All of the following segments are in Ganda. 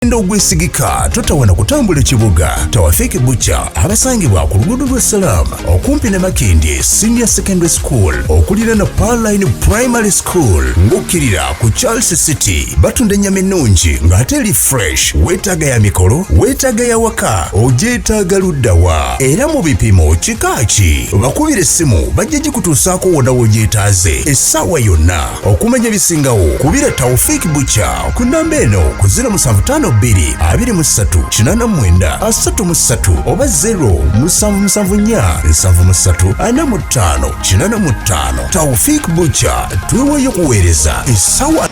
Ndo gwesigika totawana kutambula kibuga tawafeke bucha abasangibwa ku luguudo lwa Salama okumpi ne Makindi Senior Secondary School okulira na Pearline Primary School ngukirira ku Charles City batunda ennyama ennungi ng'ate eri fresh weetaaga ya mikolo weetaaga ya waka ogyetaaga luddawa era mu bipimo kikaaki bakubira essimu bajja gikutuusaako wonna w'ogyetaaze essaawa yonna okumanya ebisingawo kubira Tawfik Bucha ku nnamba eno ku 075 23-89-33 oba 0-774-75-85 Tawfik Bucha twewayo kuweereza essawa.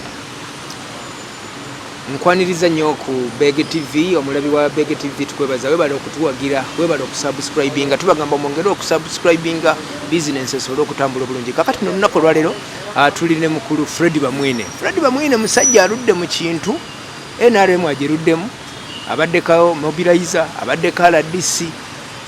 Nkwaniriza nnyo ku Beg TV omulabi wa Beg TV tukwebaza webale okutuwagira webale okusubscribinga tubagamba omwongere okusubscribinga business esobole okutambula bulungi. Kakati no lunaku lwaleero tuline mukulu Fred Bamwine musajja aludde mu kintu NRM agiruddemu abaddeko Mobilizers abaddeko RDC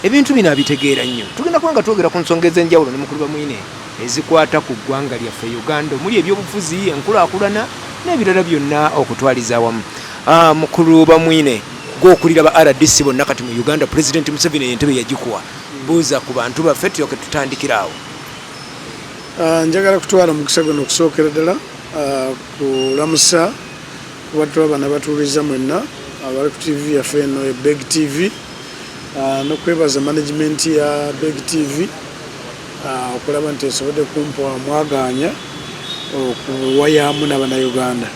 ebintu bino abitegeera nnyo. Tugenda kubanga twogera ku nsonga ez'enjawulo ne mukulu Bamwine ezikwata ku ggwanga lyaffe Uganda omuli ebyobufuzi enkulaakulana n'ebirala byonna okutwaliza awamu. Mukulu Bamwine gw'okulira ba RDC bonna kati mu Uganda pulezidenti Museveni entebe yagikuwa buuza ku bantu baffe tuyoke tutandikiraawo. Njagala kutwala mukisa guno okusookera ddala kulamusa watu abana batuliza mwenna abali ku TV yaffe eno e Beg TV n'okwebaza management ya Beg TV okulaba nti esobodde kumpa mwaganya okuwayamu n'Abannayuganda.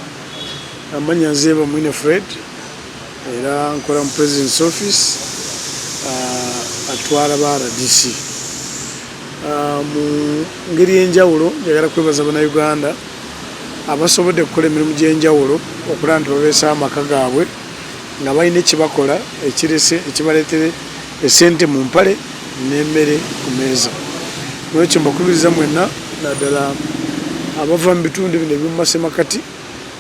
Amanya nze Bamwine Fred era nkola mu President's Office atwala ba RDC. Mu ngeri y'enjawulo njagala kwebaza Abannayuganda abasobodde okukola emirimu gy'enjawulo okulaba nti babeesa amaka gaabwe nga balina ekibakola ekibaleetere essente mu mpale n'emmere ku meeza. N'ekyo mbakubiriza mwenna naddala abava mu bitundu bino eby'omu Masemakati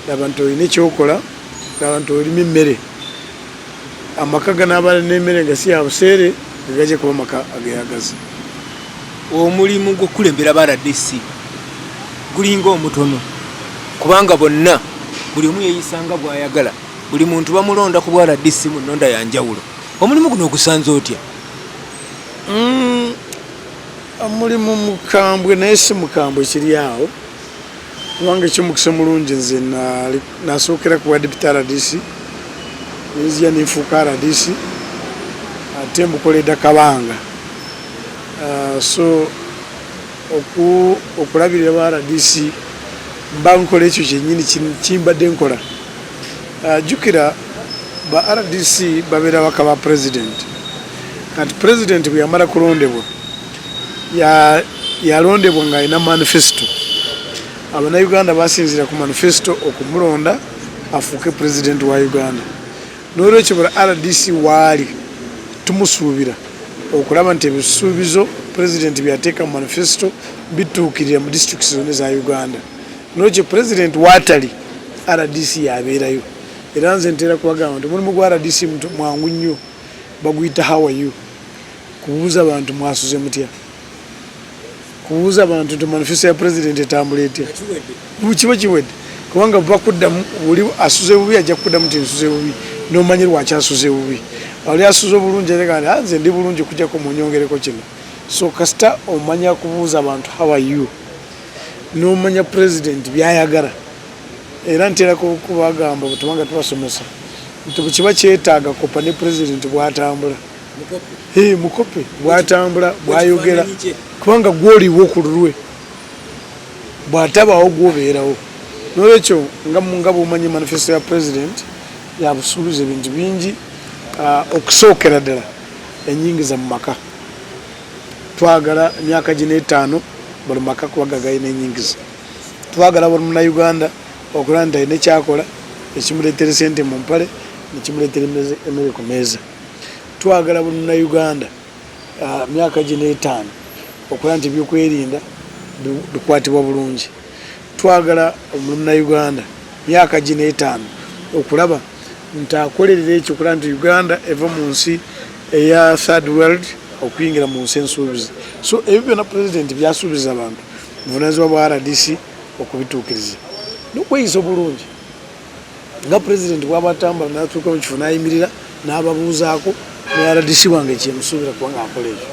laba nti olina ekyokola laba nti olima emmere amaka ganaabala n'emmere nga si ya buseere nga gajja kuba maka ageyagaza. Omulimu gw'okulembera ba RDC gulinga omutono kubanga bonna buli omu yeeyisanga bw'ayagala buli muntu bamulonda ku bwa RDC mu nnonda ya njawulo. Omulimu guno ogusanze otya? Omulimu mukambwe naye si mukambwe kiri awo kubanga ekyomukisa mulungi nze nasookera ku deputy RDC nenzija ninfuuka RDC ate mbukoledda kabanga. So okulabirira ba RDC mba nkola ekyo kyennyini kimbadde nkola. Jjukira ba RDC babeera baka ba president kati president bwe yamala kulondebwa yalondebwa nga alina manifesto. Abannayuganda basinzira ku manifesto okumulonda afuuke president wa Uganda. N'olwekyo bula RDC waali tumusuubira okulaba nti ebisuubizo president byateeka mu manifesto bituukirira mu districts zonna za Uganda. N'olwekyo president waatali RDC yabeerayo era nze ntera kubagamba nti omulimu gwa RDC mwangu nnyo baguyita how are you kubuuza abantu mwasuze mutya kubuuza abantu nti manifesto ya president etambula etya kiba kiwedde kubanga bakuddamu buli asuze bubi ajja kukuddamu nti nsuze bubi n'omanyi lwaki asuze bubi oli asuze obulungi erekana nze ndi bulungi kujjako munyongereko kino. So kasita omanya kubuuza abantu how are you n'omanya president byayagala era ntera kubagamba butubanga tubasomesa nti bukiba kyetaaga kopa ne president bw'atambula mukope bw'atambula bw'ayogera kubanga gw'oliwo ku lulwe bw'atabawo gw'obeerawo. N'olwekyo nga bw'omanyi manifesto ya president yabusuubiza ebintu bingi okusookera ddala enyingiza mu maka. Twagala emyaka gino 5 buli maka kuba gagayina enyingiza. Twagala buli Munnayuganda okulaba nti alina ekyakola ekimuleetera sente mu mpale nekimuleetera emmere ku meeza. Twagala buli Munnayuganda myaka gino 5 okulaba nti ebyokwerinda bikwatibwa bulungi. Twagala buli Munnayuganda myaka gino 5 okulaba nti akolerera ekyo okulaba nti Uganda eva mu nsi eya third world okuyingira mu nsi ensuubizi. So ebyo byonna president byasuubiza abantu buvunaanyizibwa bwa RDC okubituukiriza n'okweyisa obulungi. nga president bwabatambula natuuka mu kifo nayimirira n'ababuuzaako ne RDC wange kyemusuubira kubanga akola ekyo.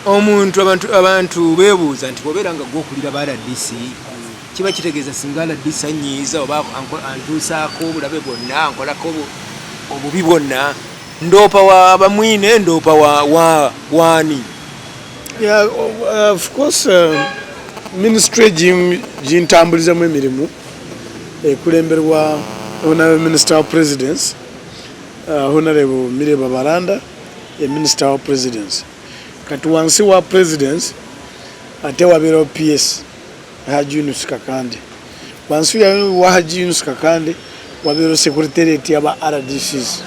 Omuntu abantu beebuuza nti bwobeera nga gwokulira ba RDC kiba kitegeeza singa RDC anyiiza oba antuusaako obulabe bwonna ankolako obubi bwonna ndoopa wa Bamwine ndoopa waani? Yeah, of course ministry gintambulizamu emirimu ekulemberwa honorable minister of presidency honorable Mireba Baranda minister of presidency. Kati wansi wa presidency ate wabeerawo PS Haji Yunus Kakande. Wansi wa Haji Yunus Kakande wabeerawo secretariat y'aba RDCs.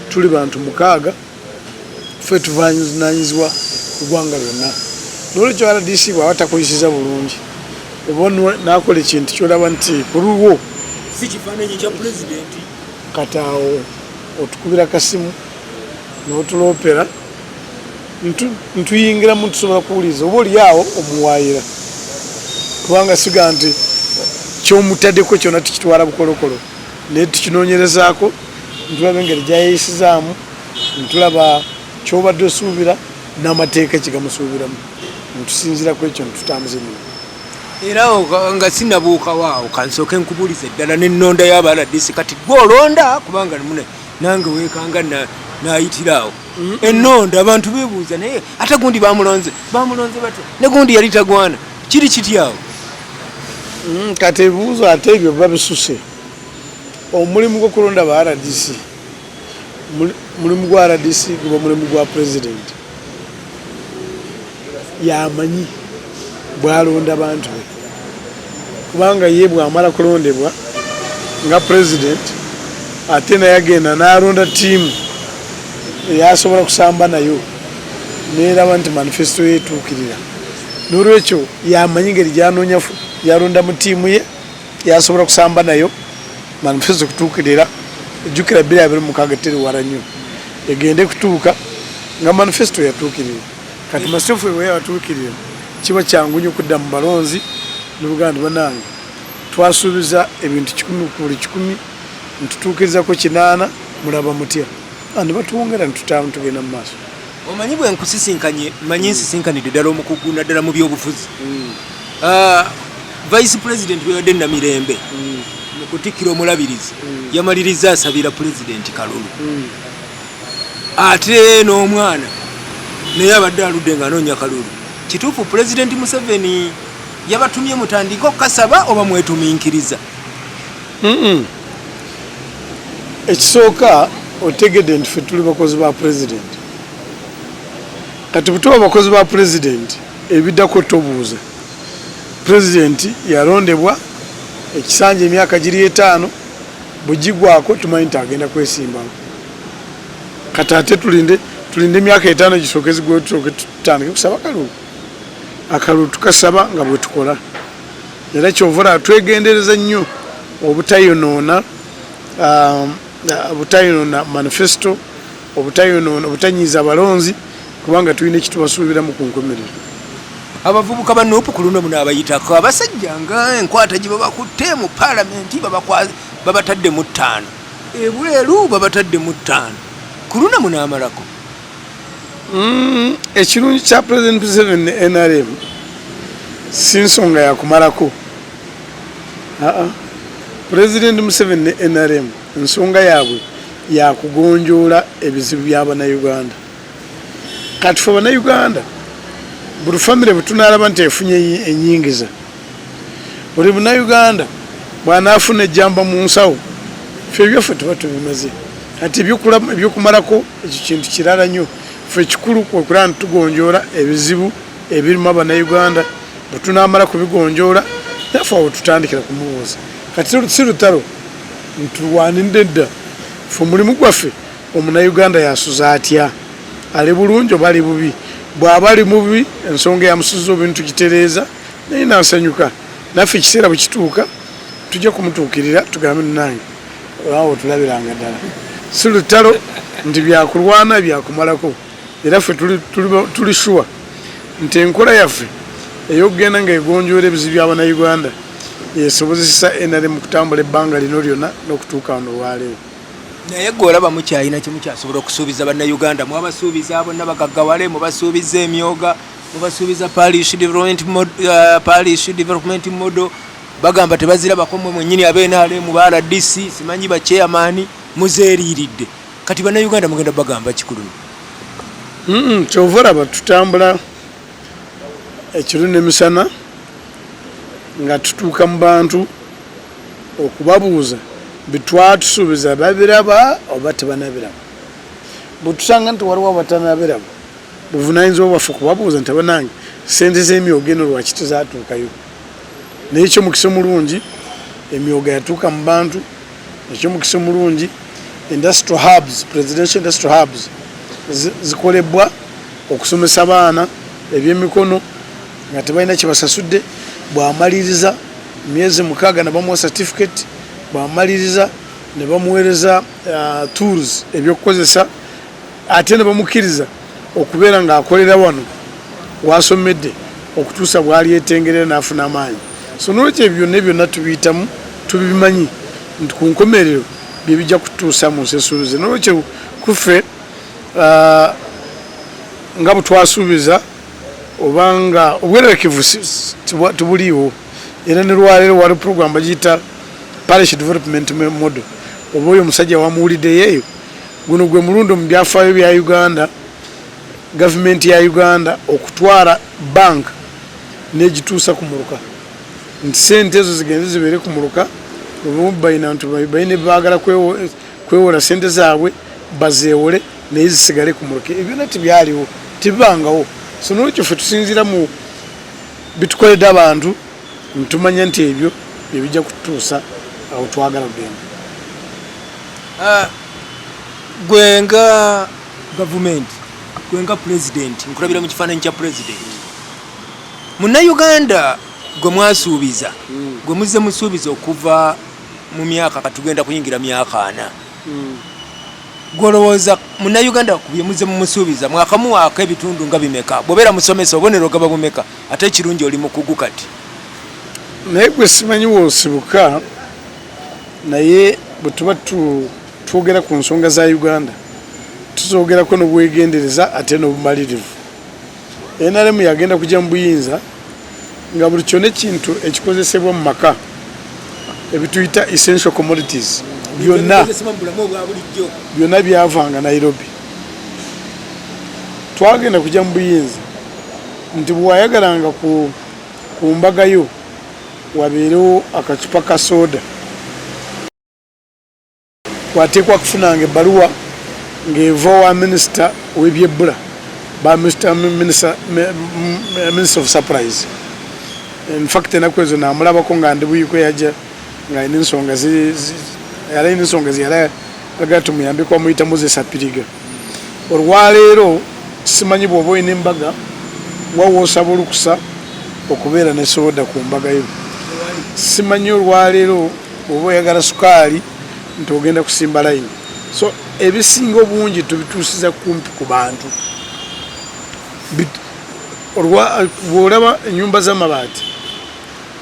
Tuli bantu mukaaga ffe tuvunaanyizibwa ku ggwanga lyonna. N'olwekyo RDC bw'abatakoyisiza bulungi oba n'akola ekintu ky'olaba nti kululwo si kifaananyi kya pulezidenti kati awo otukubira kasimu n'otuloopera ntuyingiramu tusobola kuwuliriza oba oli awo omuwaayira kubanga siga nti kyomutaddeko kyonna tukitwala bukolokolo naye tukinoonyerezaako ntulaba engeri gyayeyisizaamu ntulaba kyobadde osuubira n'amateeka kigamusuubiramu ntusinziraku ekyo ntutambuza emirimu. Era nga sinabuukawaawo kansooke nkubuuliza eddala n'ennonda y'aba RDC kati gw'olonda kubanga nange weekanga nayitiraawo ennonda abantu beebuuza naye ate gundi bamulonze bate ne gundi yali tagwana kiri kityawo. Kati ebibuuzo ate ebyo biba bisuse. Omulimu gw'okulonda ba RDC mulimu gwa RDC guba mulimu gwa president yamanyi bwalonda bantu be kubanga ye bwamala kulondebwa nga president ate naye agenda n'alonda ttiimu eyasobola kusamba nayo neeraba nti manifesto yeetuukirira. N'olwekyo yamanyi ngeri gyanoonya yalonda mu ttiimu ye yasobola kusamba nayo manifesto kutuukirira ejjukira 2026 teri wala nnyo egende kutuuka nga manifesto yatuukirira. Kati masitefu ewe yatuukirira kiba kyangu nnyo okudda mu balonzi n'Obuganda banange twasuubiza ebintu 10 ku buli 10 ntutuukirizako 8 mulaba mutya andi batuwongera ntutaamu tugenda mu maaso. Omanyi bwe nkusisinkanye manyi nsisinkanidde ddala omukugu naddala mu byobufuzi vice president bweyadde Namirembe mu kutikkira omulabirizi yamaliriza asabira pulezidenti Kalulu ate n'omwana naye abadde aludde ng'anoonya Kalulu. Kituufu pulezidenti Museveni yabatumye mutandika okukasaba oba mwetuminkiriza? Ekisooka otegedde nti ffe tuli bakozi ba president. Kati bwe tuba bakozi ba president ebiddako tobuuza. President yalondebwa ekisanja emyaka giri 5 bwe gigwako tumanyi nti agenda kwesimbawo. Kati ate tulinde emyaka 5 gisooke zigwe tusooke tutandike kusaba Kalulu. Akalulu tukasaba nga bwe tukola. Era kyovula twegendereza nnyo obutayonoona manifesto obutanyiiza abalonzi kubanga tulina ekitubasuubiramu ku nkomerero. Abavubuka ba Nuupu ku luno muno abayitako abasajja nga enkwata gye babakutte mu paalamenti babatadde mu 5 ebweru babatadde mu 5 ku luno muno amalako. Ekirungi kya President Museveni ne NRM si nsonga yakumalako. President Museveni ne NRM ensonga yaabwe yakugonjoola ebizibu by'Abannayuganda. Kati ffe Abannayuganda buli famire bwe tunaalaba nti efunye ennyingiza buli Munnayuganda bw'anaafuna ejjamba mu nsawo ffe ebyaffe tuba tubimaze. Kati ebyokumalako ekyo kintu kirala nnyo. Ffe ekikulu okulaba nti tugonjoola ebizibu ebirimu Abannayuganda bwe tunaamala kubigonjoola naffe awo tutandikira kumubuuza. Kati si lutalo ntulwanidde dda ffe omulimu gwaffe Omunnayuganda yasuza atya ali bulungi oba ali bubi. Bw'aba ali mubi ensonga yamusuza obintu tugitereeza naye nansanyuka naffe ekiseera bwe kituuka tujja kumutuukirira tugambe nange awo tulabiranga ddala. Si lutalo nti byakulwana byakumalako. Era ffe tuli sure nti enkola yaffe ey'okugenda ng'egonjoola ebizibu by'Abannayuganda yesobozesa NRM kutambula ebbanga lino lyonna n'okutuuka wano olwaleero. naye gwe olaba mukyalina kye mukyasobola okusuubiza bannayuganda mwabasuubiza bonna bagaggawale mubasuubiza emyoga mubasuubiza parish development model bagamba tebazirabako mmwe mwennyini ab'NRM ba RDC simanyi ba chairman muzeeriiridde kati bannayuganda mugenda bagamba kikulu kyova olaba tutambula ekiro n'emisana nga tutuuka mu bantu okubabuuza bitwatusuubiza babiraba oba tebanabiraba bwetusanga nti waliwo abatanabiraba buvunaanyizibwa bwaffe kubabuuza nti abanange sente z'emyoga eno lwaki tezatuukayo naye ekyomukisa omulungi emyoga yatuuka mu bantu ekyomukisa omulungi industrial hubs presidential industrial hubs zikolebwa okusomesa abaana ebyemikono nga tebalina kyebasasudde bwamaliriza myezi 6 nebamuwa certificate bwamaliriza ne bamuweereza tools ebyokukozesa ate ne bamukiriza okubeera ng'akolera wano wasomedde okutuusa bwali yetengerera n'afuna amaanyi so nolwekyo ebyo byonna byonna tubiyitamu tubimanyi nti ku nkomerero bye bijja kutuusa mu nsesuulize nolwekyo kuffe nga bwe twasuubiza obanga obwererekevu tubuliiwo era ne lwaleero wali program bagiyita parish development model oba oyo omusajja wamuwuliddeyo eyo guno gwe mulundi mu byafaayo bya Uganda gavumenti ya Uganda okutwala bank n'egituusa ku muluka nti sente ezo zigenze zibeere ku muluka bayina baagala kwewola sente zaabwe bazeewole naye zisigale ku muluka ebyo byonna tibyaliwo tibibangawo so nolwekyo ffe tusinziira mu bitukoledde abantu ntumanya nti ebyo byebijja kutuusa awo twagala kugenda. Gwe nga gavumenti gwe nga pulezidenti nkulabira mu kifaananyi kya pulezidenti munnayuganda gwe mwasuubiza gwe muzze musuubiza okuva mu myaka katugenda kuyingira myaka 4 gwolowooza munnayuganda kubye muzze mumusuubiza mwakamuwaako ebitundu nga bimeka bwobeera musomesa obubonero gaba bumeka ate ekirungi oli mukugu kati naye gwe simanyi woosibuka naye bwe tuba twogera ku nsonga za Uganda tuzogerako n'obwegendereza ate n'obumalirivu NRM yagenda kujja mu buyinza nga buli kyonna ekintu ekikozesebwa mu maka ebituyita essential commodities byonna byavanga Nairobi twagenda kujja mu buyinza nti bwewayagalanga ku mbagayo wabeerewo akacupa ka soda wateekwa kufunanga ebbaluwa ng'eva wa minisita w'ebyebbula ba minister of surprise in fact enaku ezo namulabako nga ndi buyiko yajja ng'alina ensonga yalina ensonga ziyalaga tumuyambeko bamuyita Moses Apiriga olwaleero simanyi bw'oba olina embaga wawoosaba olukusa okubeera ne soda ku mbagayo simanyi olwaleero bw'oba oyagala sukaali nti ogenda kusimba layini so ebisinga obungi tubituusiza kumpi ku bantu bw'olaba ennyumba z'amabaati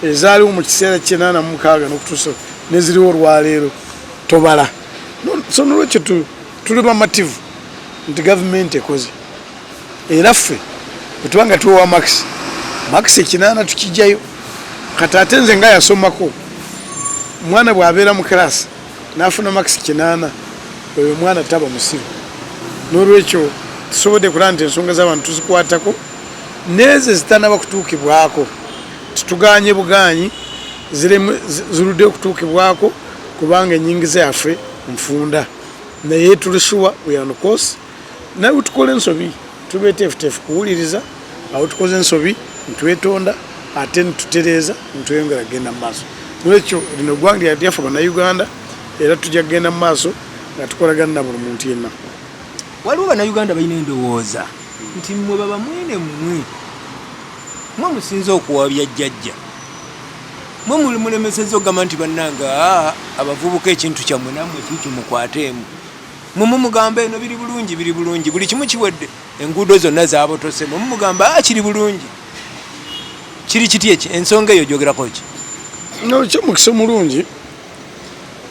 ezaaliwo mu kiseera kye86 n'okutuusa neziriwo olwaleero tobala so nolwekyo tuli bamativu nti gavumenti ekoze era ffe bwetubanga tuwewa max 8 tukijjayo kati ate nze nga yasomako omwana bw'abeera mu kirasi n'afuna max 8 oyo mwana taba musiru n'olwekyo tusobodde kulaba nti ensonga z'abantu tuzikwatako neeze zitanaba kutuukibwako tutuganye buganyi zirudde okutuukibwako kubanga ennyingiza yaffe nfunda naye tulishuwa we are on course naye tukola ensobi tubeeteefuteefu kuwuliriza awo tukoze ensobi ntwetonda ate nitutereeza nitweyongera kugenda mu maaso nolwekyo lino ggwanga lyaffe bannayuganda era tujja kugenda mu maaso nga tukolagana na buli muntu yenna waliwo bannayuganda balina endowooza nti mmwe baba mwene mmwe musinze okuwabya jjajja mwe mulemesezza okugamba nti bannanga abavubuka ekintu kyammwe nammwe kiki mukwateemu mumugamba eno biri bulungi buli kimu kiwedde enguudo zonna zabotose mumugamba kiri bulungi kiri kiti eki ensonga eyo gyogerako ki no kyo mukisa mulungi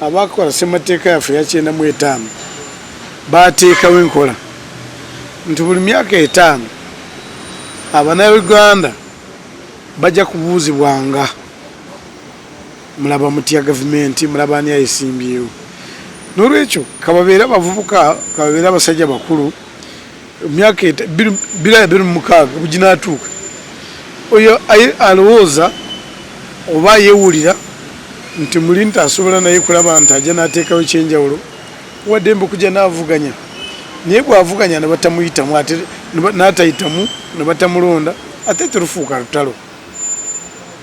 abakola semateeka yaffe ya 95 bateekawo enkola nti buli myaka 5 Abannayuganda bajja kubuuzibwanga mulaba mutya gavumenti mulaba ani ayesimbyewo n'olwekyo kababeera abavubuka kababeera abasajja bakulu myaka 2026 buginaatuuka oyo alowooza oba yeewulira nti muli nti asobola naye kulaba nti ajja n'ateekawo ekyenjawulo waddembe okujja n'avuganya naye bw'avuganya ne batamuyitamu ate n'atayitamu ne batamulonda ate terufuuka lutalo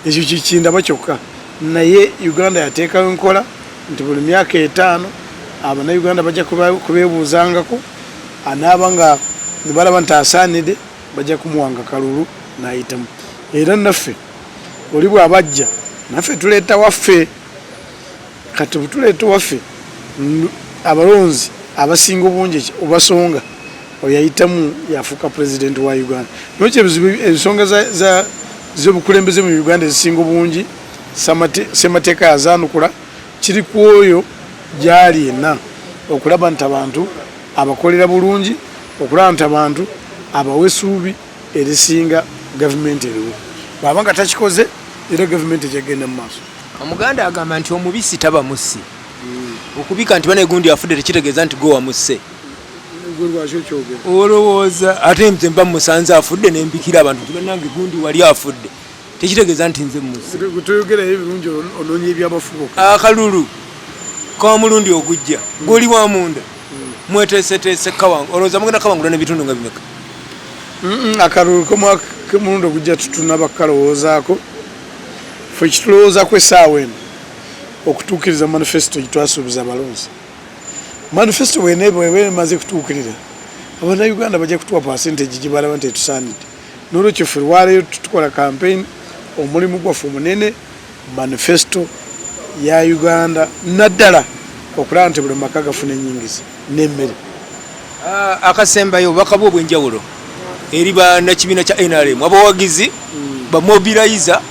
ekyo kikindaba kyokka naye Uganda yateekawo enkola nti buli myaka 5 Abannayuganda bajja kubeebuuzangako anaaba nga ne balaba nti asaanidde bajja kumuwanga kalulu n'ayitamu era naffe oli bw'abajja naffe tuleeta waffe kati butuleeta waffe abalonzi abasinga obungi obasonga oyayitamu yafuuka pulezidenti wa Uganda nokyo ensonga z'obukulembeze mu Uganda ezisinga obungi semateeka yazaanukula kiri ku oyo gyali yenna okulaba nti abantu abakolera bulungi okulaba nti abantu abawa essuubi erisinga gavumenti eriwo bw'aba nga takikoze era gavumenti egyagenda mu maaso. Omuganda agamba nti omubisi taba musi okubika nti bana egundi afudde tekitegeeza nti gwe wamusse olowooza ate nze mba musanze afudde nembikira abantu nti bannange gundi wali afudde tekitegeeza nti nze musse toyogerayo ebirungi onoonya ebyabafubuka akalulu kamulundi ogujja gwoli wa munda mweteeseteese kawanga olowooza mugenda kawangula n'ebitundu nga bimeka akalulu k'omulundi ogujja tutunaba kukalowoozaako ffe kitulowoozaako essaawa eno okutuukiriza manifesito gitwasuubiza abalonzi manifesito bweba emaze kutuukirira Abannayuganda bajja kutuwa percentage gibalaba nti etusaanidde n'olwekyo ffe lwaleero tukola campaign omulimu gwaffe omunene manifesito ya Uganda naddala okulaba nti buli maka gafuna ennyingiza n'emmere. Akasembayo obubaka bwo obw'enjawulo eri bannakibiina kya NRM abawagizi ba Mobilizer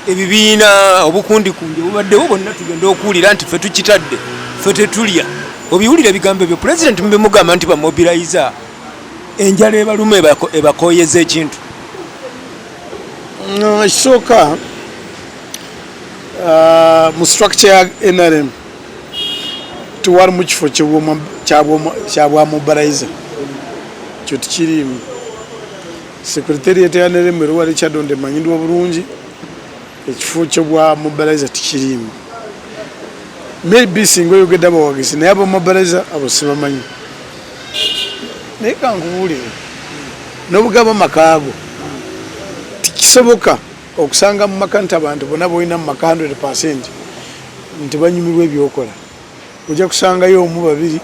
ebibiina obukundikundi obubaddewo bonna tugenda okuwulira nti ffe tukitadde ffe tetulya obiwulira ebigambo ebyo pulezidenti mube mugamba nti ba Mobilizer enjala ebaluma ebakooyeza ekintu ekisooka mu structure ya NRM tewali mu kifo kyabwa Mobilizer kyo tikiriimu secretariat ya NRM eriwali kyadonde manyindwa bulungi ekifo kyobwa Mobilizer tikiriimu maybe singa oyogedde abawagizi naye aba Mobilizer abo sibamanyi naye kankubuulire n'obugaba makaago tikisoboka okusanga mu maka nti abantu bonna boolina mu maka 100% nti banyumirwa ebyokola ojja kusangayo omu babiri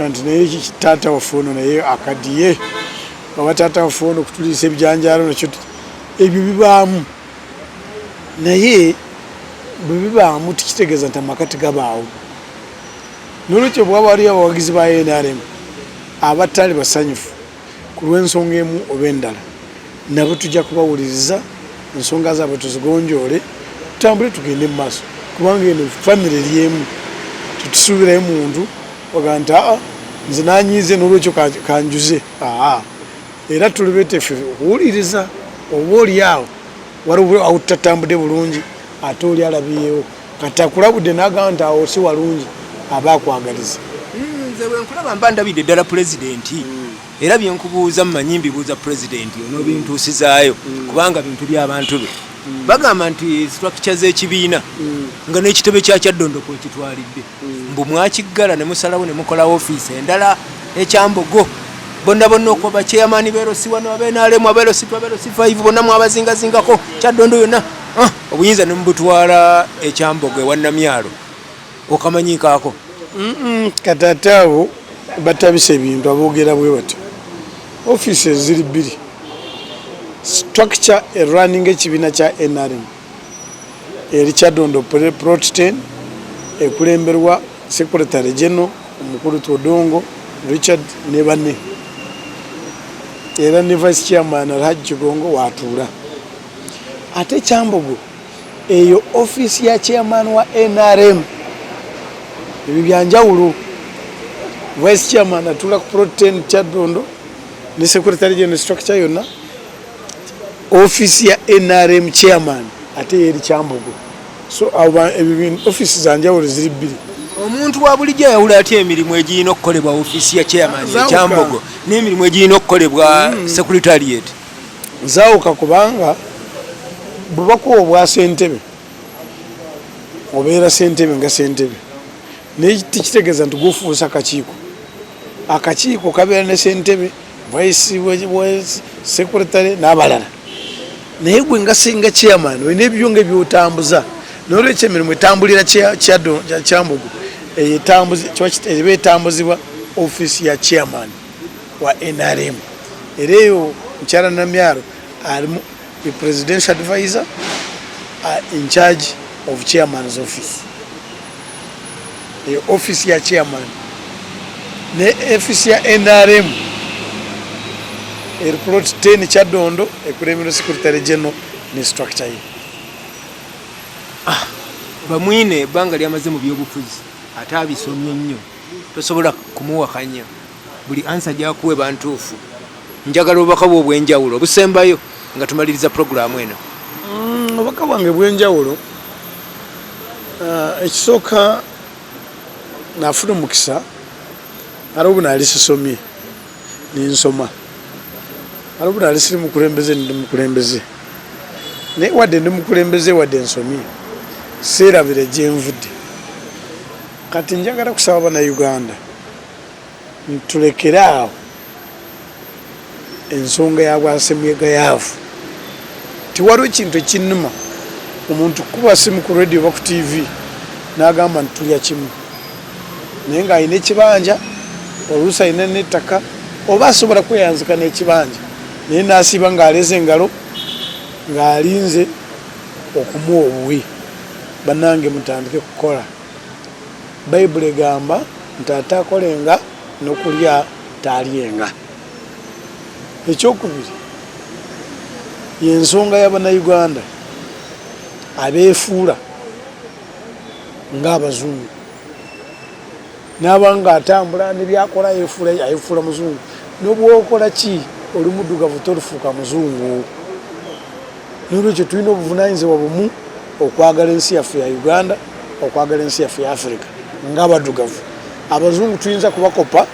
nti naye taata waffe ono naye akadiye oba taata waffe ono okutuliisa ebijanjaalo nakyo ebyo bibaamu naye bwe bibaamu tikitegeeza nti amaka tegabaawo n'olwekyo bwaba waliyo abawagizi ba NRM abatali basanyufu ku lw'ensonga emu oba endala nabo tujja kubawuliriza ensonga zaabwe tuzigonjoole tutambule tugende mu maaso kubanga eno famire lyemu tetusuubirayo muntu waga nti nze nanyiize n'olwekyo kanjuze era tulibete ffe okuwuliriza oba oliawo waliwo awutatambudde bulungi ate oli alabyewo kati akulabudde n'agamba nti awo si walungi aba akwagaliza nze bwenkulaba mba ndabidde ddala pulezidenti era byenkubuuza mumanyi mbibuuza pulezidenti onobintuusizaayo kubanga bintu by'abantu be bagamba nti structure z'ekibiina nga n'ekitebe kyakyadondoko ekitwalidde mbu mwakiggala ne musalawo ne mukola ofiisi endala ekyambogo bonna okuba chairman beerosi wano abeenaalemu abeerosi 5 bonna mwabazingazingako kyaddondo yonna obuyinza ne mubutwala ekyambogo ewannamyalo okamanyiikaako kati ate abo batabisa ebintu aboogera bwe batyo ofiisi ziri 2 structure erunning ekibiina kya NRM eri kyaddondo Protestant ekulemberwa secretary general omukulu Todongo Richard ne banne era ne vice chairman Alhaji Kigongo watuula ate Kyambogo eyo office ya chairman wa NRM ebyo byanjawulo. Vice chairman atula ku Protein Kyadondo ne secretary general structure yonna. Office ya NRM chairman ate yeri Kyambogo. So office zanjawulo ziri bbiri. Omuntu wa bulijjo yawula atya emirimu egirina okukolebwa office ya chairman ya Kyambogo n'emirimu egirina okukolebwa secretariat? Nzaawuka kubanga bwe bakuwa obwa ssentebe obeera ssentebe nga ssentebe naye tikitegeeza nti gufuusa akakiiko. Akakiiko kabeera ne ssentebe, vice secretary n'abalala, naye gwe nga singa chairman olina ebyonga ebyotambuza. N'olwekyo emirimu etambulira Kyambogo eba etambuzibwa office ya chairman wa NRM. Era eyo mukyala Namyalo alimu the presidential advisor in charge of chairman's office. The office ya chairman ne office ya NRM report 10 Kyadondo ekulembera secretary general ne structure ye. Bamwine ebbanga lyamaze mu byobufuzi ate abisomye nnyo tosobola kumuwakanya. Buli ansa gyakuwe bantuufu. Njagala obubaka bwo obwenjawulo obusembayo nga tumaliriza programu eno. Obubaka bwange bwenjawulo ekisooka nafuna omukisa ali obu naali sisomye ninsoma, ali obu naali siri mukulembeze ndi mukulembeze, naye wadde ndi mukulembeze wadde nsomye seerabire gye nvudde. Kati njagala kusaba Bannayuganda ntulekere awo ensonga ya bwasemuyegayaavu. Tiwaliwo ekintu ekinnuma omuntu kuba simu ku radio oba ku TV n'agamba nti tulya kimu, naye ng'alina ekibanja oluusi alina n'ettaka oba asobola kweyanzika n'ekibanja naye n'asiiba ng'aleeze engalo ng'alinze okumuwa obuwi. Bannange mutandike kukola. Bayibuli egamba nti ate akolenga n'okulya taalyenga. Ekyokubiri y'ensonga y'Abannayuganda abeefuula ng'Abazungu. N'abanga atambula nebyakola yeefuula Muzungu. N'obwokola ki oli muddugavu tolufuuka Muzungu. N'olwekyo tulina obuvunaanyizibwa bumu okwagala ensi yaffe ya Uganda, okwagala ensi yaffe ya Africa ng'abaddugavu. Abazungu tuyinza kubakopa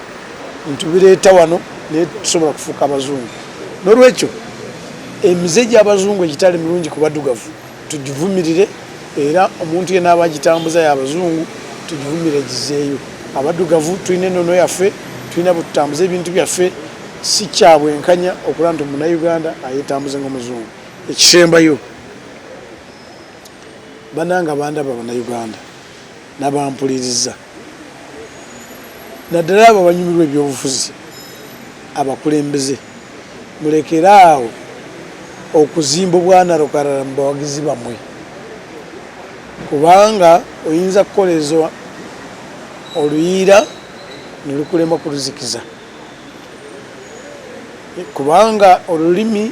ntubireeta wano naye tusobola kufuuka Abazungu. N'olwekyo emize gy'Abazungu egitali mirungi ku baddugavu tugivumirire, era omuntu yenna aba agitambuza y'Abazungu tugivumirire gizeeyo. Abaddugavu tulina ennono yaffe, tulina bwe tutambuza ebintu byaffe, si kyabwenkanya okulaba nti Munnayuganda ayeetambuze ng'Omuzungu. Ekisembayo bannange abandaba Bannayuganda n'abampuliriza naddala abo abanyumirwa ebyobufuzi abakulembeze mulekere awo okuzimba obwanalukalala mu bawagizi bammwe, kubanga oyinza kukoleza oluyiira ne lukulema kuluzikiza. Kubanga olulimi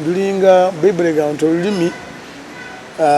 lulinga Bayibuli egamba nti olulimi